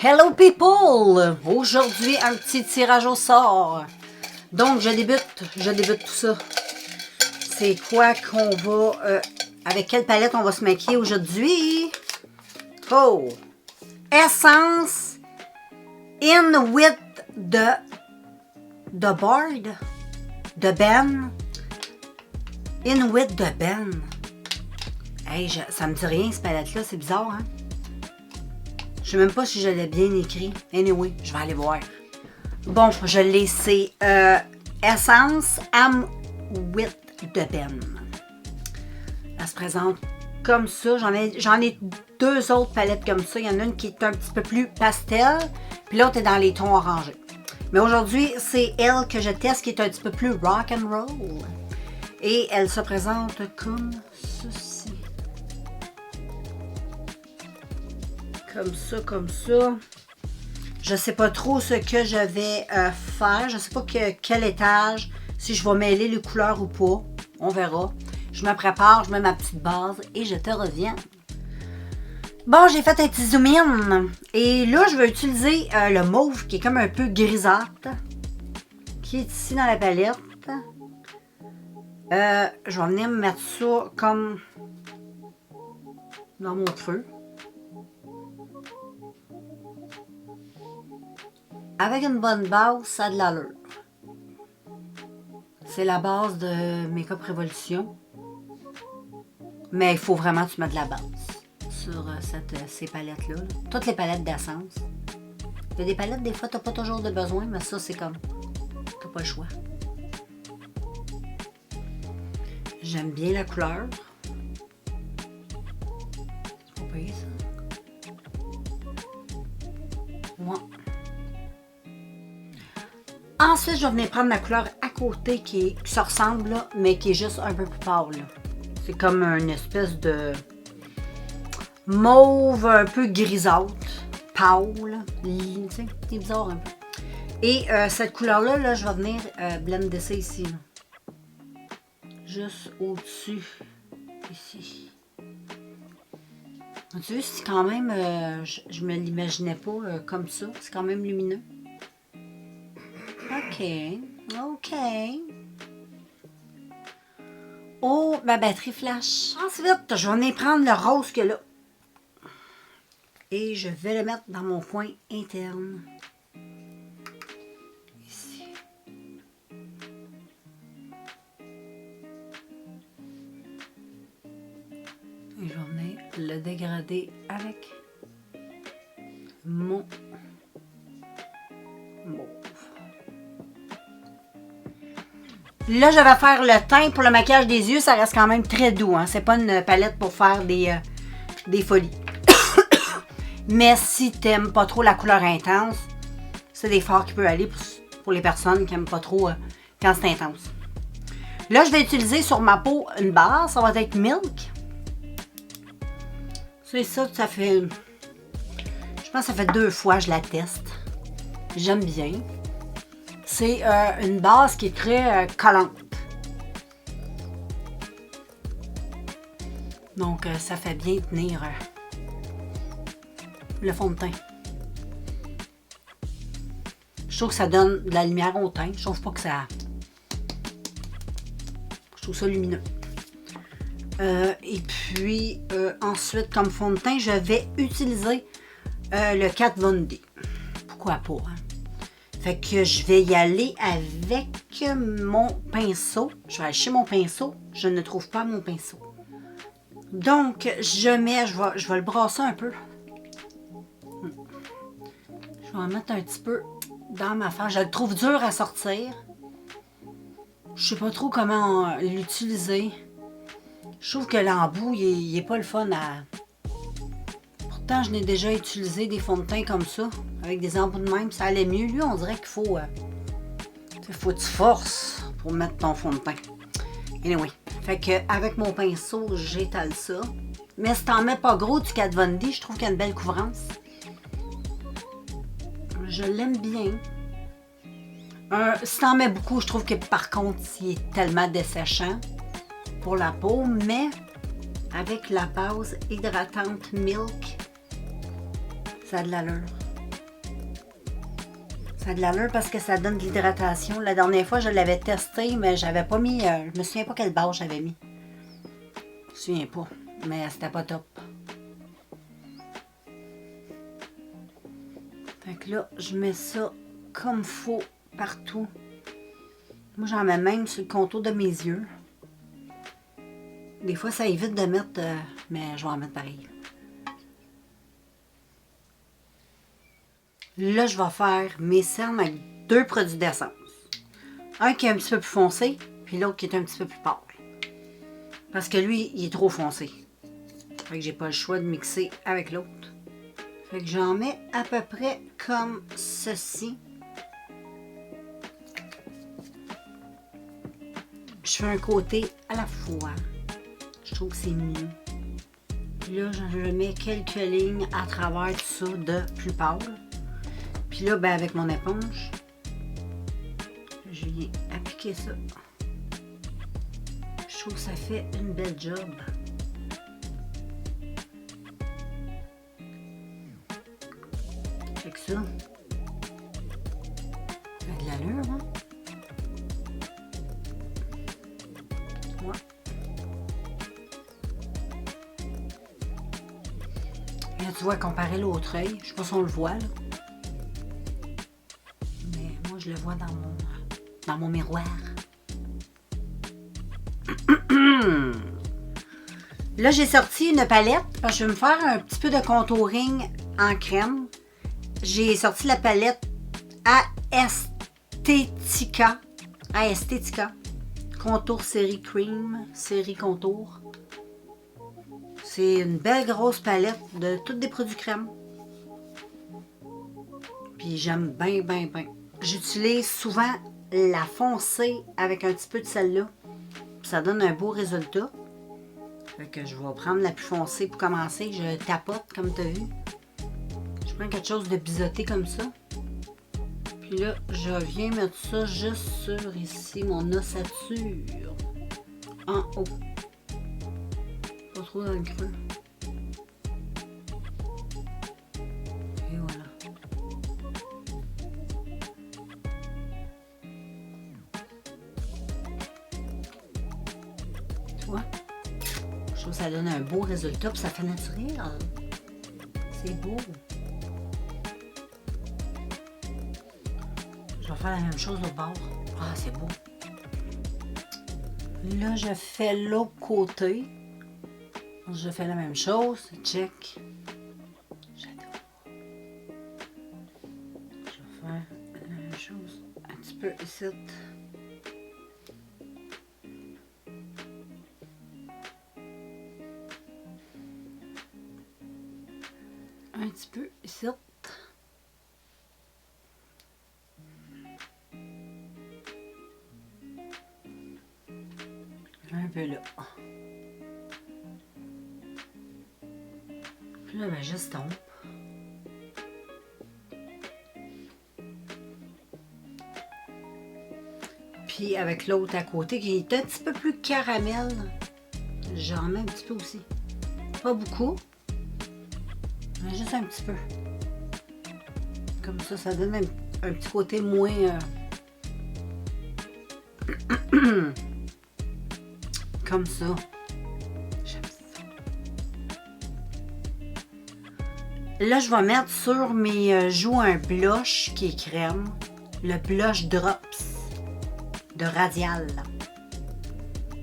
Hello people! Aujourd'hui, un petit tirage au sort. Donc, je débute tout ça. C'est quoi qu'on va... avec quelle palette on va se maquiller aujourd'hui? Oh! Essence In with the board. The Ben. In with the Ben. Hey, ça me dit rien, cette palette-là. C'est bizarre, hein? Je sais même pas si je l'ai bien écrit. Anyway, je vais aller voir. Bon, je l'ai, c'est Essence I'm with the Ben. Elle se présente comme ça. J'en ai deux autres palettes comme ça. Il y en a une qui est un petit peu plus pastel, puis l'autre est dans les tons orangés. Mais aujourd'hui, c'est elle que je teste qui est un petit peu plus rock and roll. Et elle se présente comme ceci. Comme ça. Je sais pas trop ce que je vais faire. Je sais pas quel étage, si je vais mêler les couleurs ou pas. On verra. Je me prépare, je mets ma petite base et je te reviens. Bon, j'ai fait un petit zoom in. Et là, je vais utiliser le mauve qui est comme un peu grisâtre. Qui est ici dans la palette. Je vais venir me mettre ça comme dans mon creux. Avec une bonne base, ça a de l'allure. C'est la base de Make-up Révolution. Mais il faut vraiment que tu mettes de la base sur ces palettes-là. Toutes les palettes d'essence. Il y a des palettes, des fois, tu n'as pas toujours de besoin, mais ça, c'est comme... tu n'as pas le choix. J'aime bien la couleur. C'est pas payé, ça. Ouais. Ensuite, je vais venir prendre la couleur à côté qui se ressemble, là, mais qui est juste un peu plus pâle. C'est comme une espèce de mauve un peu grisâtre, pâle. Tu sais, c'est bizarre un peu. Et cette couleur-là, là, je vais venir blender ça ici. Là. Juste au-dessus. Ici. Tu vois, c'est quand même... je me l'imaginais pas comme ça. C'est quand même lumineux. OK. Oh, ma batterie flash. Ensuite, je vais venir prendre le rose que là. Et je vais le mettre dans mon coin interne. Ici. Et je vais venir le dégrader avec mon mauve. Là, je vais faire le teint pour le maquillage des yeux. Ça reste quand même très doux. Hein? C'est pas une palette pour faire des folies. Mais si t'aimes pas trop la couleur intense, c'est des fards qui peuvent aller pour les personnes qui n'aiment pas trop quand c'est intense. Là, je vais utiliser sur ma peau une base. Ça va être Milk. C'est ça, ça fait... je pense que ça fait 2 fois que je la teste. J'aime bien. C'est une base qui est très collante. Donc, ça fait bien tenir le fond de teint. Je trouve que ça donne de la lumière au teint. Je trouve pas que ça... je trouve ça lumineux. Et puis, ensuite, comme fond de teint, je vais utiliser le Kat Von D. Pourquoi pas, hein? Fait que je vais y aller avec mon pinceau. Je vais aller chez mon pinceau. Je ne trouve pas mon pinceau. Donc, je vais le brasser un peu. Je vais en mettre un petit peu dans ma face. Je le trouve dur à sortir. Je sais pas trop comment l'utiliser. Je trouve que l'embout, il est pas le fun à... Pourtant, je n'ai déjà utilisé des fonds de teint comme ça, avec des embouts de même, ça allait mieux. Lui, on dirait qu'il faut... faut que tu forces pour mettre ton fond de teint. Anyway, fait que avec mon pinceau, j'étale ça. Mais si t'en mets pas gros du Kat Von D, je trouve qu'il y a une belle couvrance. Je l'aime bien. Si t'en mets beaucoup, je trouve que par contre, il est tellement desséchant pour la peau, mais avec la base hydratante Milk, ça a de l'allure. Ça a de l'allure parce que ça donne de l'hydratation. La dernière fois, je l'avais testé, mais j'avais pas mis... je me souviens pas quelle base j'avais mis. Je me souviens pas, mais c'était pas top. Fait que là, je mets ça comme faut partout. Moi, j'en mets même sur le contour de mes yeux. Des fois, ça évite de mettre... mais je vais en mettre pareil. Là, je vais faire mes cernes avec 2 produits d'essence. Un qui est un petit peu plus foncé, puis l'autre qui est un petit peu plus pâle. Parce que lui, il est trop foncé. Fait que j'ai pas le choix de mixer avec l'autre. Fait que j'en mets à peu près comme ceci. Je fais un côté à la fois. Je trouve que c'est mieux. Puis là, je mets quelques lignes à travers tout ça de plus pâle. Puis là, ben avec mon éponge, je viens appliquer ça. Je trouve que ça fait une belle job. Fait que ça, ça a de l'allure, hein? Ouais. Là, tu vois, comparé l'autre œil, je sais pas si on le voit, là. Mais moi, je le vois dans mon miroir. Là, j'ai sorti une palette parce que je vais me faire un petit peu de contouring en crème. J'ai sorti la palette Aesthetica. Contour série cream, série contour. C'est une belle grosse palette de tous des produits crème. Puis j'aime bien, bien, bien. J'utilise souvent la foncée avec un petit peu de celle-là. Ça donne un beau résultat. Fait que je vais prendre la plus foncée pour commencer. Je tapote, comme tu as vu. Je prends quelque chose de biseauté comme ça. Puis là, je viens mettre ça juste sur ici, mon ossature. En haut. Pas trop dans le creux. Et voilà. Tu vois? Je trouve que ça donne un beau résultat, puis ça fait naturel. C'est beau. Je vais faire la même chose au bord. Ah, c'est beau. Là, je fais l'autre côté. Je fais la même chose. Check. J'adore. Je vais faire la même chose. Un petit peu ici. Un petit peu ici. Un peu là. Puis là, ben, j'estompe. Puis avec l'autre à côté qui est un petit peu plus caramel, j'en mets un petit peu aussi. Pas beaucoup. Mais juste un petit peu. Comme ça donne un petit côté moins... comme ça. J'aime ça. Là, je vais mettre sur mes joues un blush qui est crème. Le blush Drops de Radial.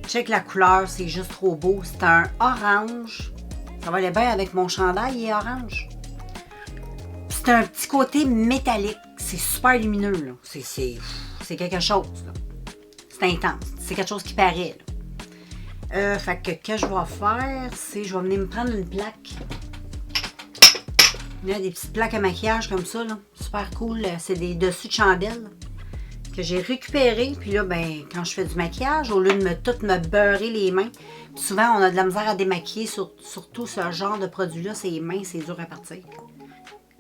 Check la couleur, c'est juste trop beau. C'est un orange. Ça va aller bien avec mon chandail, il est orange. C'est un petit côté métallique. C'est super lumineux. C'est quelque chose. C'est intense. C'est quelque chose qui paraît. Fait que je vais faire, c'est je vais venir me prendre une plaque. Il y a des petites plaques à maquillage comme ça. Là. Super cool. C'est des dessus de chandelle que j'ai récupéré. Puis là, ben, quand je fais du maquillage, au lieu de tout me beurrer les mains, souvent on a de la misère à démaquiller, surtout ce genre de produit-là, c'est les mains, c'est dur à partir.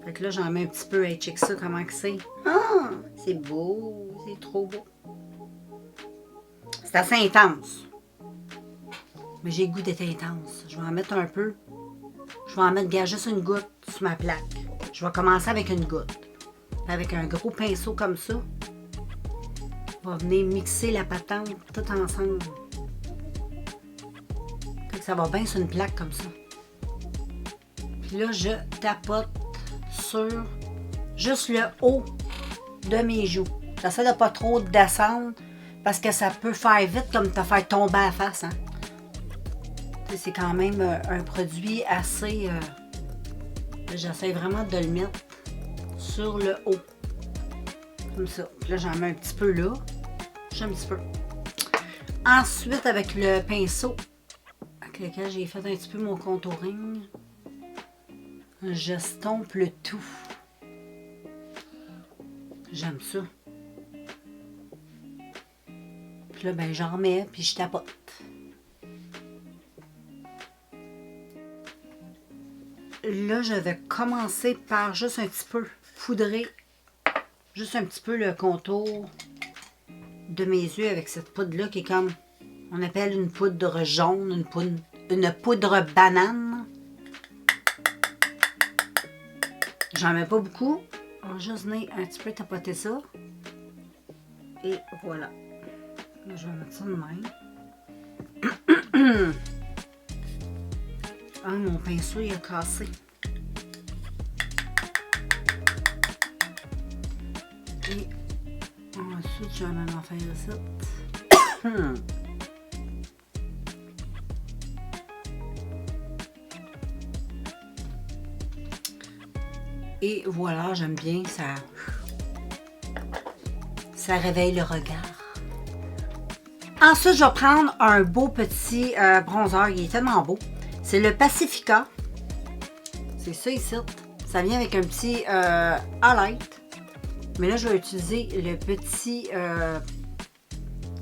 Fait que là, j'en mets un petit peu. Hey, check ça, comment que c'est. Ah, c'est beau, c'est trop beau. C'est assez intense. Mais j'ai le goût d'être intense. Je vais en mettre un peu. Je vais en mettre juste une goutte sur ma plaque. Je vais commencer avec une goutte. avec un gros pinceau comme ça, on va venir mixer la patente tout ensemble. Fait que ça va bien sur une plaque comme ça. Puis là, je tapote sur juste le haut de mes joues. J'essaie de pas trop descendre parce que ça peut faire vite comme te faire tomber à la face. Hein? C'est quand même un produit assez... j'essaie vraiment de le mettre sur le haut. Comme ça. Puis là, j'en mets un petit peu là. Juste un petit peu. Ensuite, avec le pinceau avec lequel j'ai fait un petit peu mon contouring, j'estompe le tout. J'aime ça. Puis là, ben, j'en remets, puis je tapote. Là, je vais commencer par juste un petit peu poudrer, juste un petit peu le contour de mes yeux avec cette poudre-là qui est comme, on appelle une poudre jaune, une poudre banane. J'en mets pas beaucoup. On va juste venir un petit peu tapoter ça. Et voilà. Là, je vais mettre ça de même. Ah, mon pinceau, il a cassé. Et ensuite, je vais même en faire ça. Et voilà, j'aime bien, ça réveille le regard. Ensuite, je vais prendre un beau petit bronzer, il est tellement beau. C'est le Pacifica. C'est ça ici. Ça vient avec un petit highlight. Mais là, je vais utiliser le petit...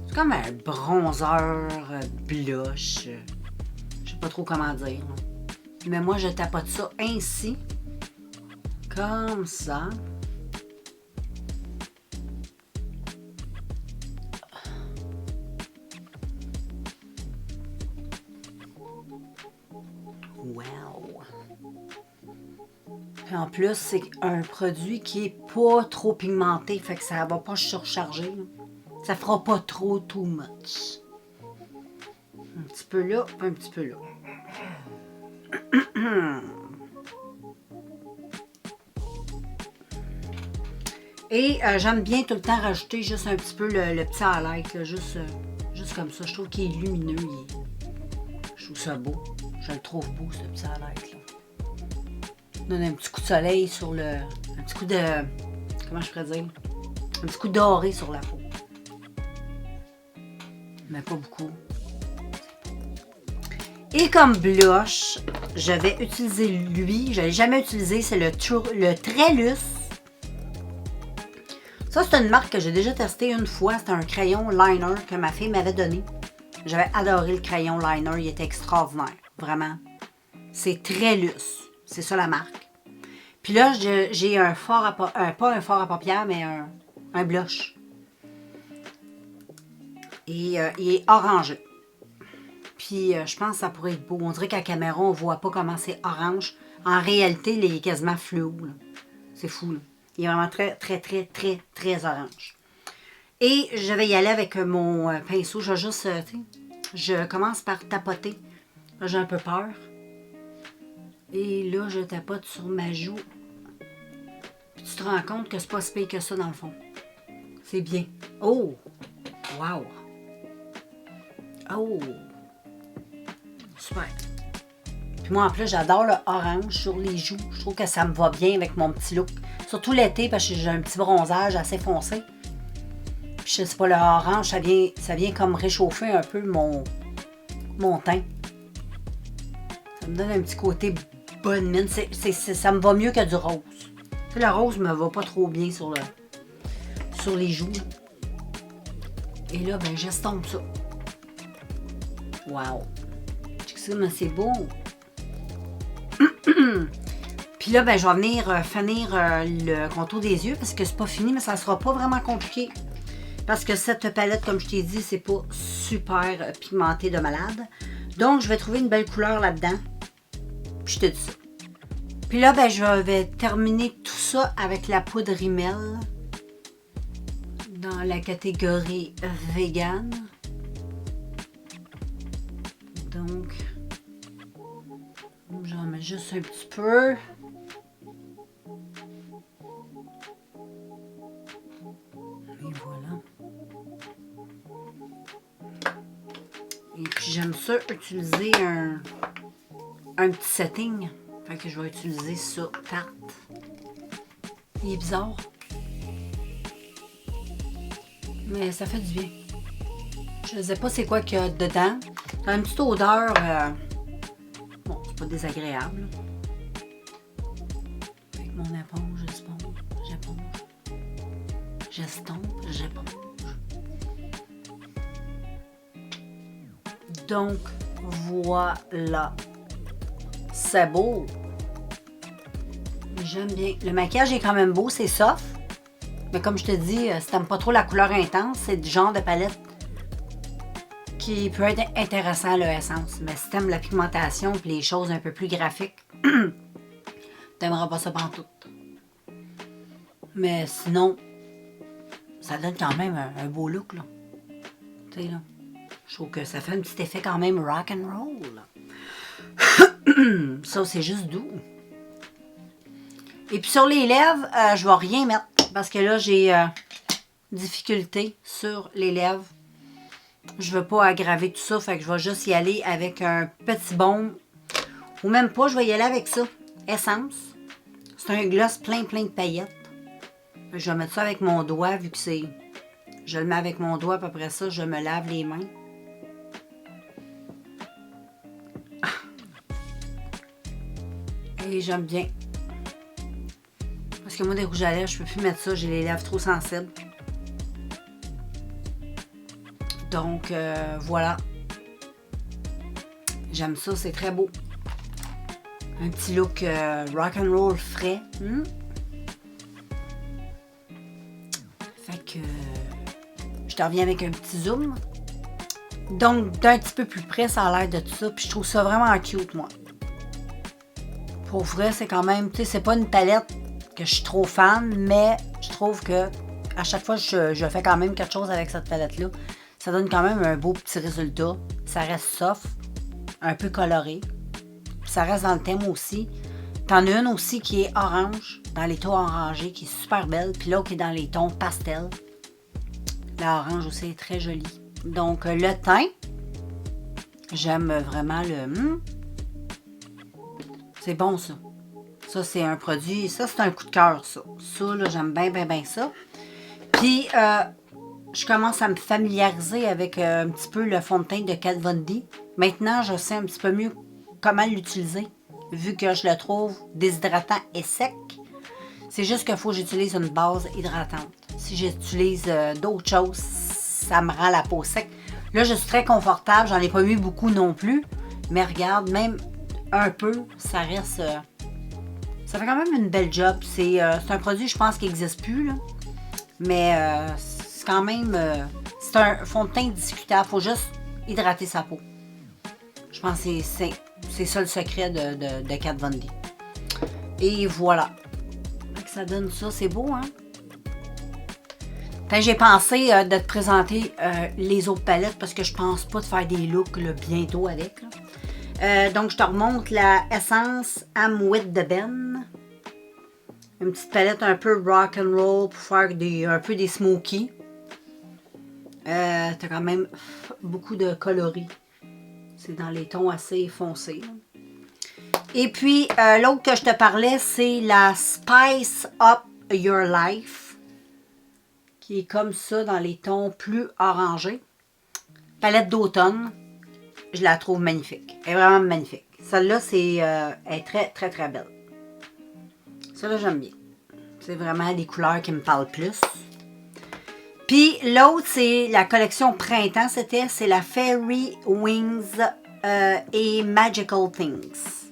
c'est comme un bronzer blush. Je sais pas trop comment dire. Mais moi, je tapote ça ainsi. Comme ça. Wow! Puis en plus, c'est un produit qui est pas trop pigmenté, fait que ça va pas surcharger. Là. Ça fera pas trop too much. Un petit peu là, un petit peu là. Et j'aime bien tout le temps rajouter juste un petit peu le petit highlight, là, juste comme ça. Je trouve qu'il est lumineux. Je trouve ça beau. Je le trouve beau, ce petit highlight là. Donne un petit coup de soleil sur le... Un petit coup de... Comment je pourrais dire? Un petit coup doré sur la peau. Mais pas beaucoup. Et comme blush, je vais utiliser lui. Je ne l'ai jamais utilisé. C'est le Trellus. Ça, c'est une marque que j'ai déjà testée une fois. C'était un crayon liner que ma fille m'avait donné. J'avais adoré le crayon liner. Il était extraordinaire. Vraiment. C'est Trellus. C'est ça la marque. Puis là, j'ai un fard à... pas un fard à paupières, mais un blush. Et il est orangé. Puis je pense que ça pourrait être beau. On dirait qu'à la caméra, on ne voit pas comment c'est orange. En réalité, il est quasiment fluo. C'est fou. Là. Il est vraiment très, très, très, très, très orange. Et je vais y aller avec mon pinceau. Je vais juste, je commence par tapoter. Là, j'ai un peu peur. Et là, je tapote sur ma joue. Puis tu te rends compte que c'est pas si pire que ça dans le fond. C'est bien. Oh! Wow! Oh! Super! Puis moi, en plus, j'adore le orange sur les joues. Je trouve que ça me va bien avec mon petit look. Surtout l'été, parce que j'ai un petit bronzage assez foncé. Puis je sais pas, le orange, ça vient comme réchauffer un peu mon teint. Ça me donne un petit côté bonne mine. Ça me va mieux que du rose. Tu sais, le rose me va pas trop bien sur les joues. Et là, ben, j'estompe ça. Wow! C'est beau. Puis là, ben, je vais venir finir le contour des yeux parce que c'est pas fini, mais ça sera pas vraiment compliqué. Parce que cette palette, comme je t'ai dit, c'est pas super pigmenté de malade. Donc, je vais trouver une belle couleur là-dedans. Puis je te dis ça. Puis là, ben, je vais terminer tout ça avec la poudre Rimmel dans la catégorie vegan. Donc, j'en mets juste un petit peu. Et voilà. Et puis j'aime ça utiliser un petit setting. Fait que je vais utiliser ça, tarte. Il est bizarre. Mais ça fait du bien. Je ne sais pas c'est quoi qu'il y a dedans. Ça a une petite odeur. Bon, c'est pas désagréable. Avec mon éponge, j'estompe. Donc, voilà. C'est beau. J'aime bien. Le maquillage est quand même beau, c'est soft. Mais comme je te dis, si t'aimes pas trop la couleur intense, c'est du genre de palette qui peut être intéressant, le Essence. Mais si t'aimes la pigmentation et les choses un peu plus graphiques, t'aimeras pas ça pantoute. Mais sinon, ça donne quand même un beau look, là. Tu sais, là. Je trouve que ça fait un petit effet quand même rock and roll. Ça, c'est juste doux. Et puis sur les lèvres, je vais rien mettre parce que là, j'ai difficulté sur les lèvres. Je veux pas aggraver tout ça, fait que je vais juste y aller avec un petit baume. Ou même pas, je vais y aller avec ça. Essence. C'est un gloss plein de paillettes. Je vais mettre ça avec mon doigt, vu que c'est... Je le mets avec mon doigt, puis après ça, je me lave les mains. Et j'aime bien. Parce que moi, des rouges à lèvres, je peux plus mettre ça. J'ai les lèvres trop sensibles. Donc, voilà. J'aime ça, c'est très beau. Un petit look rock'n'roll frais. Fait que... je te reviens avec un petit zoom. Donc, d'un petit peu plus près, ça a l'air de tout ça. Puis je trouve ça vraiment cute, moi. Pour vrai, c'est quand même... Tu sais, c'est pas une palette que je suis trop fan, mais je trouve que à chaque fois, je fais quand même quelque chose avec cette palette-là. Ça donne quand même un beau petit résultat. Ça reste soft, un peu coloré. Puis ça reste dans le thème aussi. T'en as une aussi qui est orange, dans les tons orangés, qui est super belle. Puis l'autre qui est dans les tons pastel. La orange aussi est très jolie. Donc, le teint, j'aime vraiment le... C'est bon, ça. Ça, c'est un produit... Ça, c'est un coup de cœur, ça. Ça, là, j'aime bien ça. Puis, je commence à me familiariser avec un petit peu le fond de teint de Kat Von D. Maintenant, je sais un petit peu mieux comment l'utiliser, vu que je le trouve déshydratant et sec. C'est juste qu'il faut que j'utilise une base hydratante. Si j'utilise d'autres choses, ça me rend la peau sec. Là, je suis très confortable. J'en ai pas mis beaucoup non plus. Mais regarde, même un peu, ça reste... ça fait quand même une belle job. C'est un produit, je pense, qui n'existe plus, là. Mais c'est quand même... c'est un fond de teint discutable. Il faut juste hydrater sa peau. Je pense que c'est ça le secret de Kat Von D. Et voilà. Ça donne ça. C'est beau, hein? J'ai pensé de te présenter les autres palettes parce que je pense pas de faire des looks là, bientôt avec. Donc, je te remonte la Essence I'm With The Ben. Une petite palette un peu rock'n'roll pour faire un peu des smoky. T'as quand même beaucoup de coloris. C'est dans les tons assez foncés. Et puis, l'autre que je te parlais, c'est la Spice Up Your Life. Qui est comme ça dans les tons plus orangés. Palette d'automne. Je la trouve magnifique. Elle est vraiment magnifique. Celle-là, elle est très belle. Celle-là, j'aime bien. C'est vraiment des couleurs qui me parlent plus. Puis l'autre, c'est la collection printemps. C'est la Fairy Wings et Magical Things.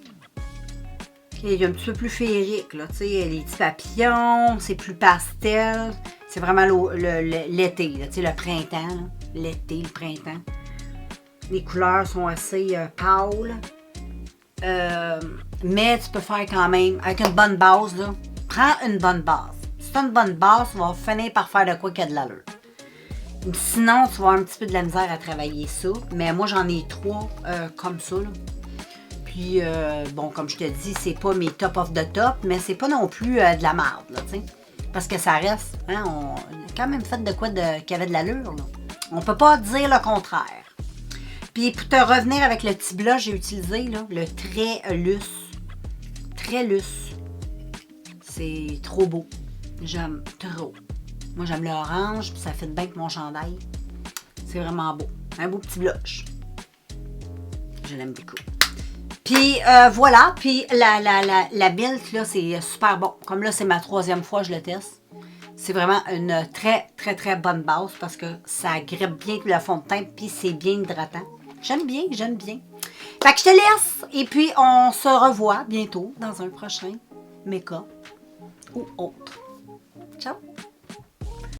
Qui est un petit peu plus féerique, là. Tu sais, les petits papillons, c'est plus pastel. C'est vraiment l'été, tu sais, le printemps. L'été, le printemps. Les couleurs sont assez pâles. mais tu peux faire quand même avec une bonne base, là. Prends une bonne base. Si tu as une bonne base, tu vas finir par faire de quoi qu'il y a de l'allure. Sinon, tu vas avoir un petit peu de la misère à travailler ça. Mais moi, j'en ai 3 comme ça, là. Puis, bon, comme je te dis, c'est pas mes top of the top, mais c'est pas non plus de la merde, là, tu sais. Parce que ça reste, hein, on a quand même fait de quoi qui avait de l'allure, là. On peut pas dire le contraire. Puis, pour te revenir avec le petit blush, j'ai utilisé, là, le Très Luce. Très Luce. C'est trop beau. J'aime trop. Moi, j'aime l'orange, puis ça fait bien avec mon chandail. C'est vraiment beau. Un beau petit blush. Je l'aime beaucoup. Puis voilà, puis la Milk, là, c'est super bon. Comme là, c'est ma 3e fois que je le teste. C'est vraiment une très, très, très bonne base parce que ça grippe bien le fond de teint, puis c'est bien hydratant. J'aime bien, j'aime bien. Fait que je te laisse, et puis on se revoit bientôt dans un prochain make-up ou autre. Ciao!